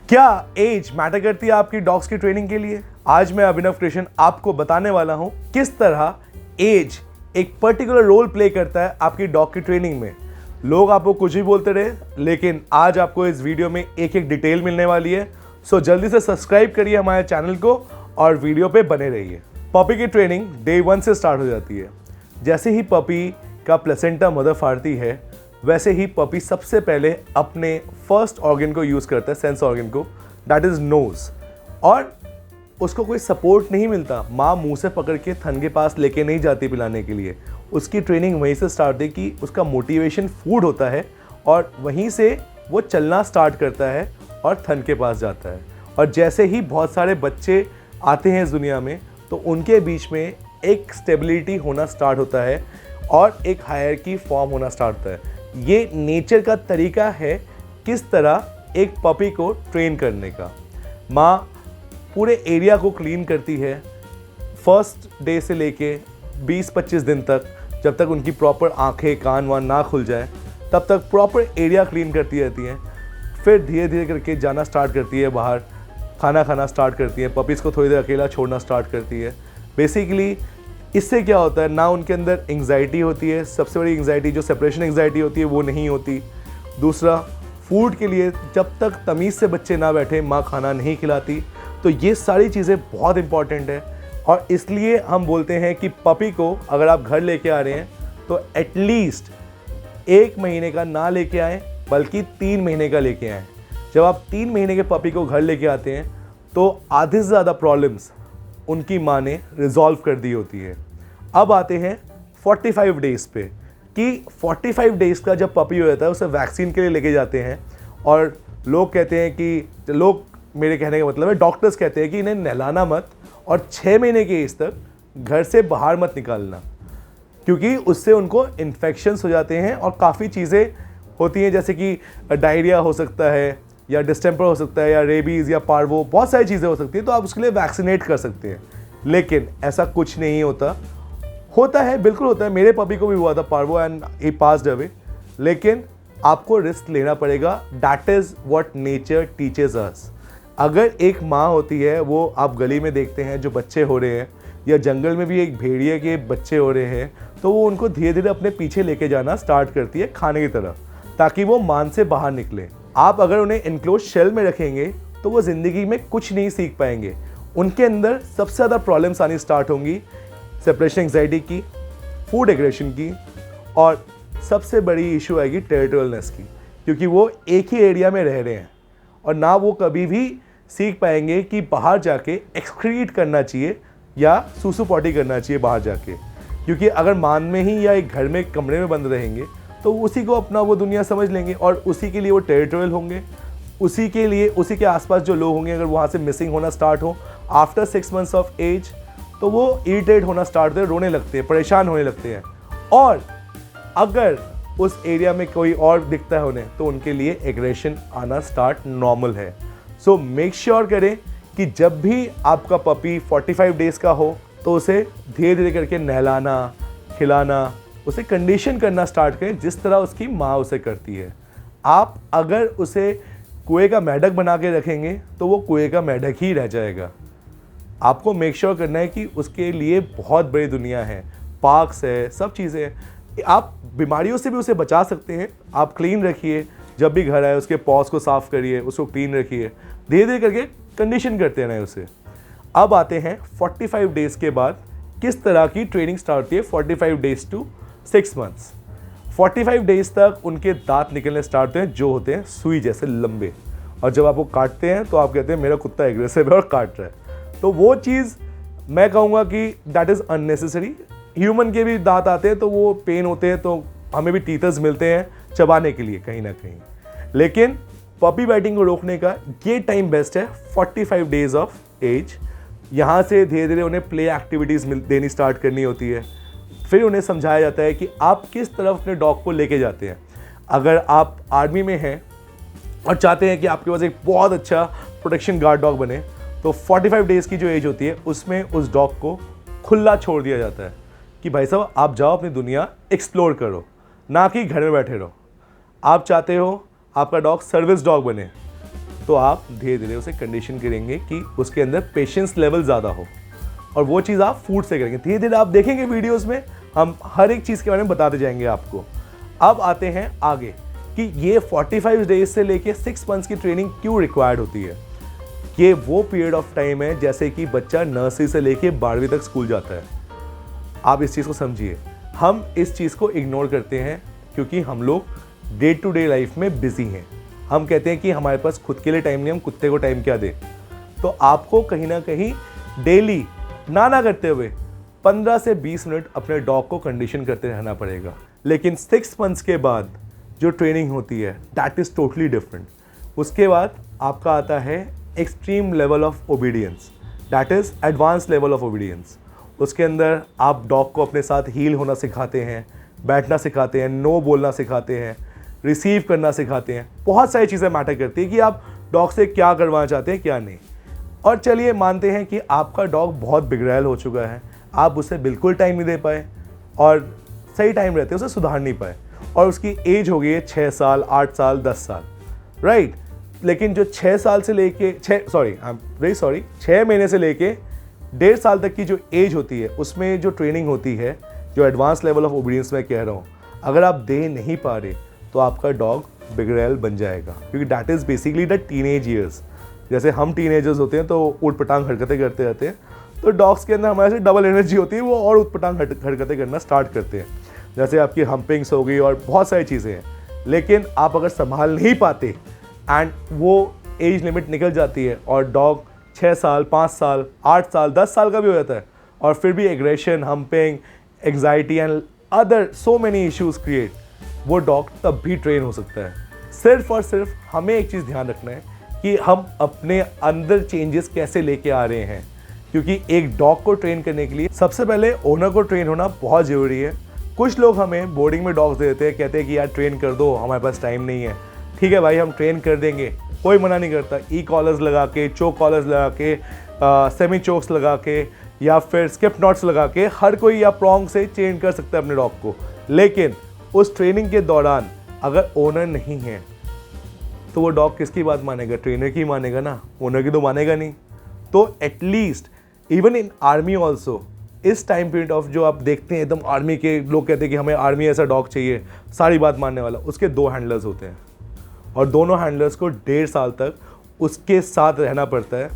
क्या as matter करती है आपकी डॉग्स की ट्रेनिंग के लिए? आज मैं अभिनव कृष्ण आपको बताने वाला हूं किस तरह एज एक पर्टिकुलर रोल प्ले करता है आपकी डॉग की ट्रेनिंग में। लोग आपको कुछ भी बोलते रहे, लेकिन आज आपको इस वीडियो में एक एक डिटेल मिलने वाली है। सो जल्दी से सब्सक्राइब करिए हमारे चैनल को और वीडियो पे बने रहिए। पपी की ट्रेनिंग डे 1 से स्टार्ट हो जाती है। जैसे ही पपी का प्लेसेंटा मदर फाड़ती है, वैसे ही पपी सबसे पहले अपने फर्स्ट ऑर्गन को यूज़ करता है, सेंस ऑर्गन को, दैट इज़ नोज़। और उसको कोई सपोर्ट नहीं मिलता, माँ मुंह से पकड़ के थन के पास लेके नहीं जाती पिलाने के लिए। उसकी ट्रेनिंग वहीं से स्टार्ट है कि उसका मोटिवेशन फूड होता है और वहीं से वो चलना स्टार्ट करता है और थन के पास जाता है। और जैसे ही बहुत सारे बच्चे आते हैं इस दुनिया में, तो उनके बीच में एक स्टेबिलिटी होना स्टार्ट होता है और एक हायरार्की फॉर्म होना स्टार्ट होता है। ये नेचर का तरीका है किस तरह एक पपी को ट्रेन करने का। माँ पूरे एरिया को क्लीन करती है फर्स्ट डे से लेके 20-25 दिन तक, जब तक उनकी प्रॉपर आंखें कान वान ना खुल जाए, तब तक प्रॉपर एरिया क्लीन करती रहती हैं। फिर धीरे धीरे करके जाना स्टार्ट करती है बाहर, खाना खाना स्टार्ट करती है, पपीज़ को थोड़ी देर अकेला छोड़ना स्टार्ट करती है। बेसिकली इससे क्या होता है, ना उनके अंदर एंग्जाइटी होती है। सबसे बड़ी एंग्जाइटी जो सेपरेशन एंग्जाइटी होती है वो नहीं होती। दूसरा, फूड के लिए जब तक तमीज़ से बच्चे ना बैठे माँ खाना नहीं खिलाती। तो ये सारी चीज़ें बहुत इंपॉर्टेंट है और इसलिए हम बोलते हैं कि पपी को अगर आप घर लेके आ रहे हैं तो एटलीस्ट 1 महीने का ना लेके आएँ, बल्कि 3 महीने का लेके आएँ। जब आप 3 महीने के पपी को घर लेके आते हैं तो आधे से ज़्यादा प्रॉब्लम्स उनकी माँ ने रिजॉल्व कर दी होती है। अब आते हैं 45 डेज़ पे कि 45 डेज़ का जब पपी हो जाता है उसे वैक्सीन के लिए लेके जाते हैं। और लोग कहते हैं कि, लोग मेरे कहने का मतलब है डॉक्टर्स कहते हैं कि इन्हें नहलाना मत और 6 महीने की एज तक घर से बाहर मत निकालना, क्योंकि उससे उनको इन्फेक्शंस हो जाते हैं और काफ़ी चीज़ें होती हैं, जैसे कि डायरिया हो सकता है या डिस्टेंपर हो सकता है या रेबीज़ या पार्वो, बहुत सारी चीज़ें हो सकती हैं। तो आप उसके लिए वैक्सीनेट कर सकते हैं, लेकिन ऐसा कुछ नहीं होता। होता है, बिल्कुल होता है। मेरे पपी को भी हुआ था parvo and he passed away, लेकिन आपको रिस्क लेना पड़ेगा। That is what nature teaches us. अगर एक माँ होती है, वो आप गली में देखते हैं जो बच्चे हो रहे हैं, या जंगल में भी एक भेड़िए के बच्चे हो रहे हैं, तो वो उनको धीरे धीरे अपने पीछे लेके जाना स्टार्ट करती है खाने की तरफ, ताकि वो मान से बाहर निकले। आप अगर उन्हें इनक्लोज शेल में रखेंगे तो वो ज़िंदगी में कुछ नहीं सीख पाएंगे। उनके अंदर सबसे ज़्यादा प्रॉब्लम्स आनी स्टार्ट होंगी सेपरेशन एंग्जाइटी की, फूड एग्रेशन की, और सबसे बड़ी इशू आएगी टेरिटोरियलनेस की, क्योंकि वो एक ही एरिया में रह रहे हैं और ना वो कभी भी सीख पाएंगे कि बाहर जाके एक्सक्रीट करना चाहिए या सूसू पॉटी करना चाहिए बाहर जाके। क्योंकि अगर मान में ही या एक घर में कमरे में बंद रहेंगे तो उसी को अपना वो दुनिया समझ लेंगे और उसी के लिए वो टेरिटोरियल होंगे। उसी के लिए, उसी के आसपास जो लोग होंगे, अगर वहाँ से मिसिंग होना स्टार्ट हो आफ्टर 6 months ऑफ एज, तो वो इरिटेट होना स्टार्ट होते हैं, रोने लगते हैं, परेशान होने लगते हैं। और अगर उस एरिया में कोई और दिखता है उन्हें, तो उनके लिए एग्रेशन आना स्टार्ट नॉर्मल है। सो मेक श्योर करें कि जब भी आपका पपी 45 डेज़ का हो तो उसे धीरे धीरे करके नहलाना, खिलाना, उसे कंडीशन करना स्टार्ट करें जिस तरह उसकी माँ उसे करती है। आप अगर उसे कुएं का मेंढक बना के रखेंगे तो वो कुएं का मेंढक ही रह जाएगा। आपको मेक श्योर करना है कि उसके लिए बहुत बड़ी दुनिया है, पार्क्स है, सब चीज़ें हैं। आप बीमारियों से भी उसे बचा सकते हैं। आप क्लीन रखिए, जब भी घर आए उसके पॉज को साफ़ करिए, उसको क्लीन रखिए, धीरे धीरे करके कंडीशन करते रहें उसे। अब आते हैं 45 डेज़ के बाद किस तरह की ट्रेनिंग स्टार्ट होती है। 45 डेज़ टू 6 months। 45 डेज़ तक उनके दांत निकलने स्टार्ट होते हैं, जो होते हैं सुई जैसे लंबे, और जब आप वो काटते हैं तो आप कहते हैं मेरा कुत्ता एग्रेसिव है और काट रहा है। तो वो चीज़ मैं कहूँगा कि दैट इज़ अननेसेसरी। ह्यूमन के भी दांत आते हैं तो वो पेन होते हैं, तो हमें भी टीथर्स मिलते हैं चबाने के लिए कहीं ना कहीं, लेकिन पपी बाइटिंग को रोकने का ये टाइम बेस्ट है 45 डेज़ ऑफ एज। यहाँ से धीरे धीरे उन्हें प्ले एक्टिविटीज़ देनी स्टार्ट करनी होती है। फिर उन्हें समझाया जाता है कि आप किस तरफ अपने डॉग को लेके जाते हैं। अगर आप आर्मी में हैं और चाहते हैं कि आपके पास एक बहुत अच्छा प्रोटेक्शन गार्ड डॉग बने, तो 45 डेज़ की जो एज होती है उसमें उस डॉग को खुला छोड़ दिया जाता है कि भाई साहब आप जाओ अपनी दुनिया एक्सप्लोर करो, ना कि घर में बैठे रहो। आप चाहते हो आपका डॉग सर्विस डॉग बने, तो आप धीरे धीरे उसे कंडीशन करेंगे कि उसके अंदर पेशेंस लेवल ज़्यादा हो, और वो चीज़ आप फूड से करेंगे। धीरे धीरे आप देखेंगे वीडियोस में हम हर एक चीज़ के बारे में बताते जाएंगे आपको। अब आते हैं आगे कि ये 45 डेज से लेके 6 मंथ्स की ट्रेनिंग क्यों रिक्वायर्ड होती है। ये वो पीरियड ऑफ टाइम है जैसे कि बच्चा नर्सरी से लेके 12वीं तक स्कूल जाता है। आप इस चीज़ को समझिए। हम इस चीज़ को इग्नोर करते हैं क्योंकि हम लोग डे टू डे लाइफ में बिजी हैं। हम कहते हैं कि हमारे पास खुद के लिए टाइम नहीं, हम कुत्ते को टाइम क्या दें। तो आपको कहीं ना कहीं डेली ना करते हुए 15 से 20 मिनट अपने डॉग को कंडीशन करते रहना पड़ेगा। लेकिन 6 मंथ्स के बाद जो ट्रेनिंग होती है दैट इज़ टोटली डिफरेंट। उसके बाद आपका आता है extreme level of obedience, that is advance level of obedience. उसके अंदर आप डॉग को अपने साथ हील होना सिखाते हैं, बैठना सिखाते हैं, नो बोलना सिखाते हैं, रिसीव करना सिखाते हैं। बहुत सारी चीज़ें मैटर करती है कि आप डॉग से क्या करवाना चाहते हैं, क्या नहीं। और चलिए मानते हैं कि आपका डॉग बहुत बिगड़ैल हो चुका है, आप उसे बिल्कुल टाइम नहीं दे पाए और सही टाइम रहते उसे सुधार नहीं पाए, और उसकी एज हो गई है 6 साल, 8 साल, 10 साल, राइट। लेकिन जो 6 साल से लेके 6 महीने से लेके 1.5 साल तक की जो एज होती है उसमें जो ट्रेनिंग होती है, जो एडवांस लेवल ऑफ ओबीडियंस मैं कह रहा हूँ, अगर आप दे नहीं पा रहे तो आपका डॉग बिगड़ैल बन जाएगा। क्योंकि that is basically the teenage years. जैसे हम टीनेजर्स होते हैं तो ऊटपटांग हरकतें करते रहते हैं, तो डॉग्स के अंदर हमारे से डबल एनर्जी होती है, वो और ऊटपटांग हरकतें करना स्टार्ट करते हैं। जैसे आपकी हम्पिंग्स हो गई और बहुत सारी चीज़ें हैं। लेकिन आप अगर संभाल नहीं पाते एंड वो एज लिमिट निकल जाती है और डॉग 6 साल, 5 साल, 8 साल, 10 साल का भी हो जाता है, और फिर भी aggression, humping, anxiety and other so many issues create, वो डॉग तब भी ट्रेन हो सकता है। सिर्फ और सिर्फ हमें एक चीज़ ध्यान रखना है कि हम अपने अंदर चेंजेस कैसे लेके आ रहे हैं। क्योंकि एक डॉग को ट्रेन करने के लिए सबसे पहले ओनर को ट्रेन होना बहुत ज़रूरी है। कुछ लोग हमें बोर्डिंग में डॉग्स दे देते हैं, कहते हैं कि यार ट्रेन कर दो, हमारे पास टाइम नहीं है। ठीक है भाई, हम ट्रेन कर देंगे, कोई मना नहीं करता। ई कॉलर्स लगा के, चोक कॉलर्स लगा के, सेमी चोक्स लगा के, या फिर स्किप नॉट्स लगा के हर कोई या प्रॉन्ग से ट्रेन कर सकता है अपने डॉग को। लेकिन उस ट्रेनिंग के दौरान अगर ओनर नहीं है तो वो डॉग किसकी बात मानेगा? ट्रेनर की मानेगा ना, ओनर की तो मानेगा नहीं। तो at least even in army also, इस टाइम पीरियड ऑफ जो आप देखते हैं एकदम आर्मी के लोग कहते हैं कि हमें आर्मी ऐसा डॉग चाहिए, सारी बात मानने वाला, उसके 2 हैंडलर्स होते हैं और दोनों हैंडलर्स को 1.5 साल तक उसके साथ रहना पड़ता है,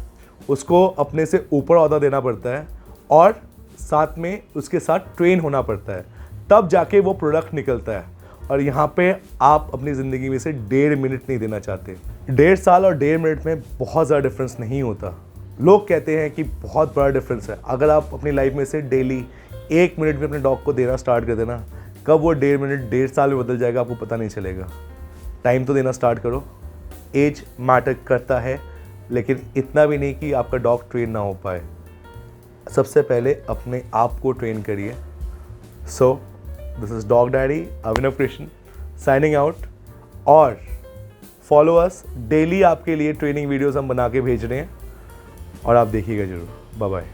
उसको अपने से ऊपर ओहदा देना पड़ता है और साथ में उसके साथ ट्रेन होना पड़ता है, तब जाके वो प्रोडक्ट निकलता है। और यहाँ पे आप अपनी ज़िंदगी में से 1.5 मिनट नहीं देना चाहते। 1.5 साल और 1.5 मिनट में बहुत ज़्यादा डिफरेंस नहीं होता। लोग कहते हैं कि बहुत बड़ा डिफरेंस है। अगर आप अपनी लाइफ में से डेली 1 मिनट भी अपने डॉग को देना स्टार्ट कर देना, कब वो 1.5 मिनट 1.5 साल में बदल जाएगा आपको पता नहीं चलेगा। टाइम तो देना स्टार्ट करो। एज मैटर करता है, लेकिन इतना भी नहीं कि आपका डॉग ट्रेन ना हो पाए। सबसे पहले अपने आप को ट्रेन करिए। So this is dog daddy Abhinav Krishna signing out, और फॉलो अस। डेली आपके लिए ट्रेनिंग वीडियोस हम बना के भेज रहे हैं और आप देखिएगा जरूर। Bye bye.